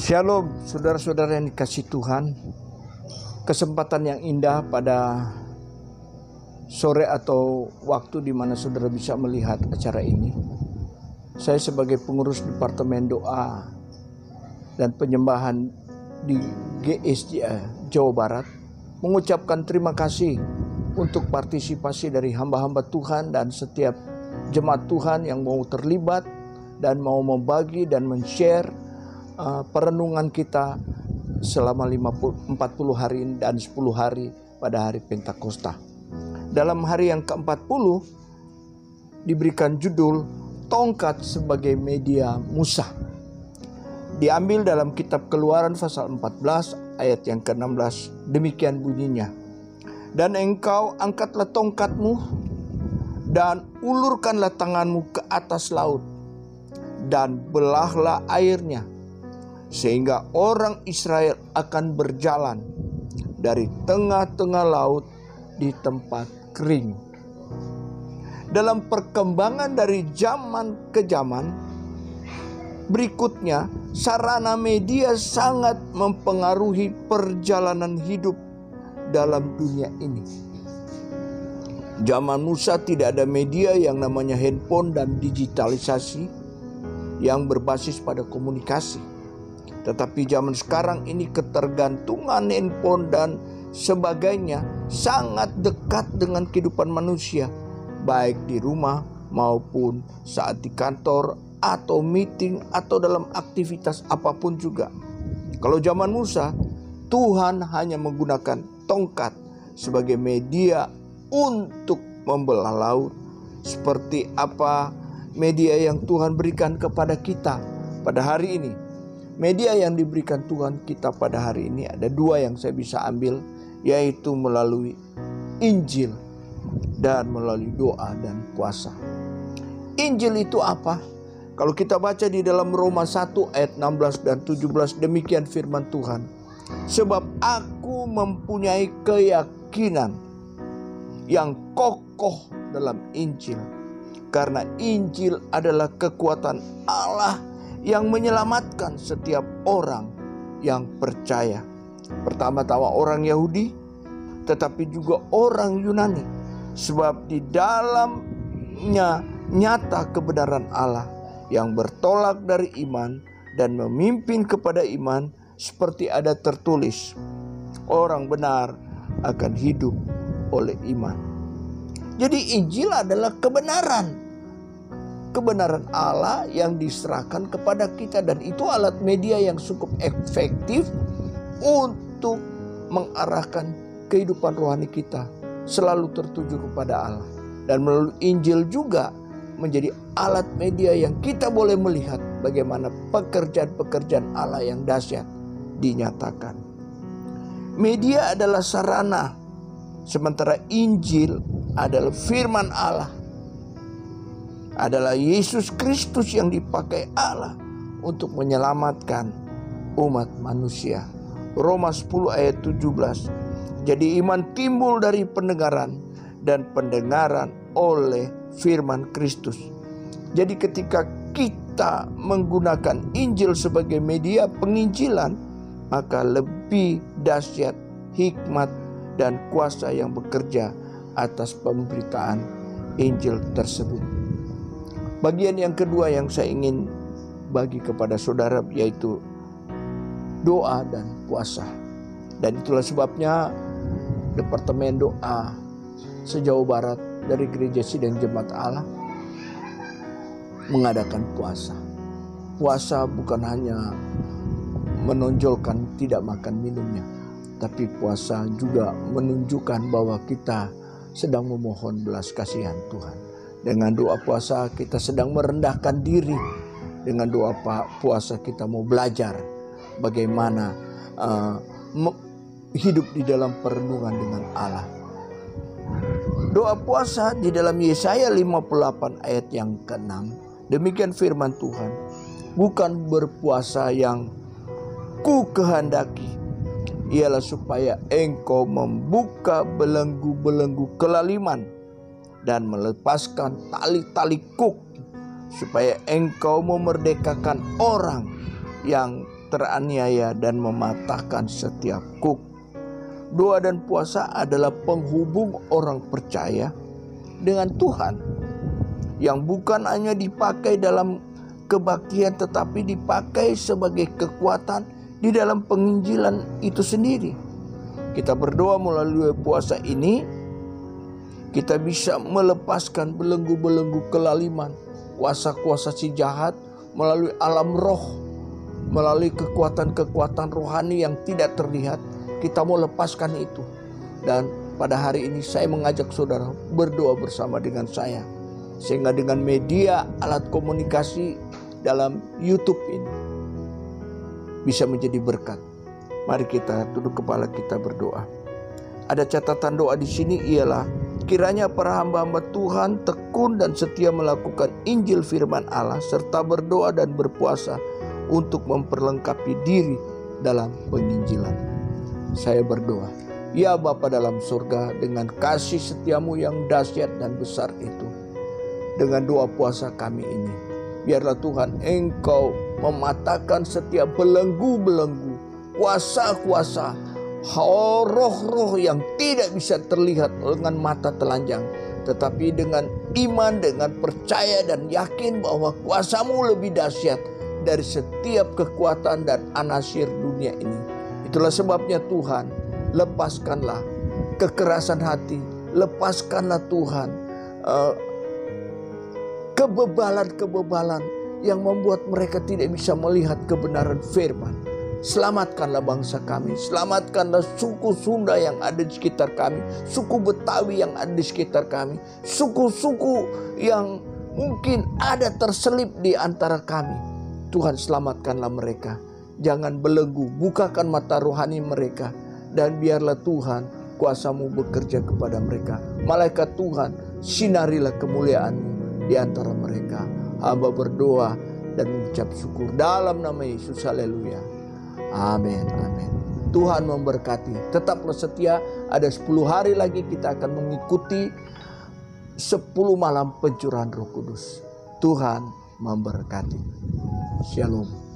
Shalom saudara-saudara yang dikasihi Tuhan. Kesempatan yang indah pada sore atau waktu di mana saudara bisa melihat acara ini. Saya sebagai pengurus Departemen Doa dan Penyembahan di GSJ Jawa Barat mengucapkan terima kasih untuk partisipasi dari hamba-hamba Tuhan dan setiap jemaat Tuhan yang mau terlibat dan mau membagi dan men-share perenungan kita selama 40 hari dan 10 hari pada hari Pentakosta. Dalam hari yang ke-40 diberikan judul Tongkat sebagai Media Musa. Diambil dalam kitab Keluaran pasal 14 ayat yang ke-16. Demikian bunyinya. Dan engkau angkatlah tongkatmu dan ulurkanlah tanganmu ke atas laut dan belahlah airnya, sehingga orang Israel akan berjalan dari tengah-tengah laut di tempat kering. Dalam perkembangan dari zaman ke zaman berikutnya, sarana media sangat mempengaruhi perjalanan hidup dalam dunia ini. Zaman Musa tidak ada media yang namanya handphone dan digitalisasi yang berbasis pada komunikasi. Tetapi zaman sekarang ini ketergantungan handphone dan sebagainya sangat dekat dengan kehidupan manusia, baik di rumah maupun saat di kantor atau meeting atau dalam aktivitas apapun juga. Kalau zaman Musa, Tuhan hanya menggunakan tongkat sebagai media untuk membelah laut. Seperti apa media yang Tuhan berikan kepada kita pada hari ini? Media yang diberikan Tuhan kita pada hari ini ada dua yang saya bisa ambil, yaitu melalui Injil dan melalui doa dan puasa. Injil itu apa? Kalau kita baca di dalam Roma 1 ayat 16 dan 17, demikian firman Tuhan. Sebab aku mempunyai keyakinan yang kokoh dalam Injil, karena Injil adalah kekuatan Allah yang menyelamatkan setiap orang yang percaya. Pertama-tama orang Yahudi, tetapi juga orang Yunani. Sebab di dalamnya nyata kebenaran Allah yang bertolak dari iman dan memimpin kepada iman, seperti ada tertulis, orang benar akan hidup oleh iman. Jadi Injil adalah kebenaran Allah yang diserahkan kepada kita, dan itu alat media yang cukup efektif untuk mengarahkan kehidupan rohani kita selalu tertuju kepada Allah. Dan melalui Injil juga menjadi alat media yang kita boleh melihat bagaimana pekerjaan-pekerjaan Allah yang dahsyat dinyatakan. Media adalah sarana, sementara Injil adalah firman Allah, adalah Yesus Kristus yang dipakai Allah untuk menyelamatkan umat manusia. Roma 10 ayat 17. Jadi iman timbul dari pendengaran, dan pendengaran oleh firman Kristus. Jadi ketika kita menggunakan Injil sebagai media penginjilan, maka lebih dahsyat hikmat dan kuasa yang bekerja atas pemberitaan Injil tersebut. Bagian yang kedua yang saya ingin bagi kepada saudara yaitu doa dan puasa. Dan itulah sebabnya Departemen Doa se-Jawa Barat dari Gereja Sidang Jemaat Allah mengadakan puasa. Puasa bukan hanya menonjolkan tidak makan minumnya, tapi puasa juga menunjukkan bahwa kita sedang memohon belas kasihan Tuhan. Dengan doa puasa kita sedang merendahkan diri. Dengan doa puasa kita mau belajar bagaimana hidup di dalam perenungan dengan Allah. Doa puasa di dalam Yesaya 58 ayat yang ke-6. Demikian firman Tuhan. Bukan berpuasa yang ku kehendaki, ialah supaya engkau membuka belenggu-belenggu kelaliman dan melepaskan tali-tali kuk, supaya engkau memerdekakan orang yang teraniaya dan mematahkan setiap kuk. Doa dan puasa adalah penghubung orang percaya dengan Tuhan, yang bukan hanya dipakai dalam kebaktian tetapi dipakai sebagai kekuatan di dalam penginjilan itu sendiri. Kita berdoa melalui puasa ini, kita bisa melepaskan belenggu-belenggu kelaliman, kuasa-kuasa si jahat melalui alam roh, melalui kekuatan-kekuatan rohani yang tidak terlihat. Kita mau lepaskan itu. Dan pada hari ini saya mengajak saudara berdoa bersama dengan saya, sehingga dengan media alat komunikasi dalam YouTube ini bisa menjadi berkat. Mari kita tunduk kepala, kita berdoa. Ada catatan doa di sini, ialah kiranya para hamba-hamba Tuhan tekun dan setia melakukan Injil firman Allah serta berdoa dan berpuasa untuk memperlengkapi diri dalam penginjilan. Saya berdoa, ya Bapa dalam surga, dengan kasih setiamu yang dahsyat dan besar itu, dengan doa puasa kami ini, biarlah Tuhan Engkau mematahkan setiap belenggu-belenggu, kuasa-kuasa, roh-roh yang tidak bisa terlihat dengan mata telanjang, tetapi dengan iman, dengan percaya dan yakin bahwa kuasamu lebih dahsyat dari setiap kekuatan dan anasir dunia ini. Itulah sebabnya Tuhan, lepaskanlah kekerasan hati, lepaskanlah Tuhan kebebalan-kebebalan yang membuat mereka tidak bisa melihat kebenaran firman. Selamatkanlah bangsa kami, selamatkanlah suku Sunda yang ada di sekitar kami, suku Betawi yang ada di sekitar kami, suku-suku yang mungkin ada terselip di antara kami. Tuhan, selamatkanlah mereka. Jangan belenggu, bukakan mata rohani mereka, dan biarlah Tuhan kuasa-Mu bekerja kepada mereka. Malaikat Tuhan, sinarilah kemuliaan-Mu di antara mereka. Hamba berdoa dan mengucap syukur dalam nama Yesus. Haleluya. Amin. Amin. Tuhan memberkati. Tetaplah setia. Ada 10 hari lagi kita akan mengikuti 10 malam pencurahan Roh Kudus. Tuhan memberkati. Shalom.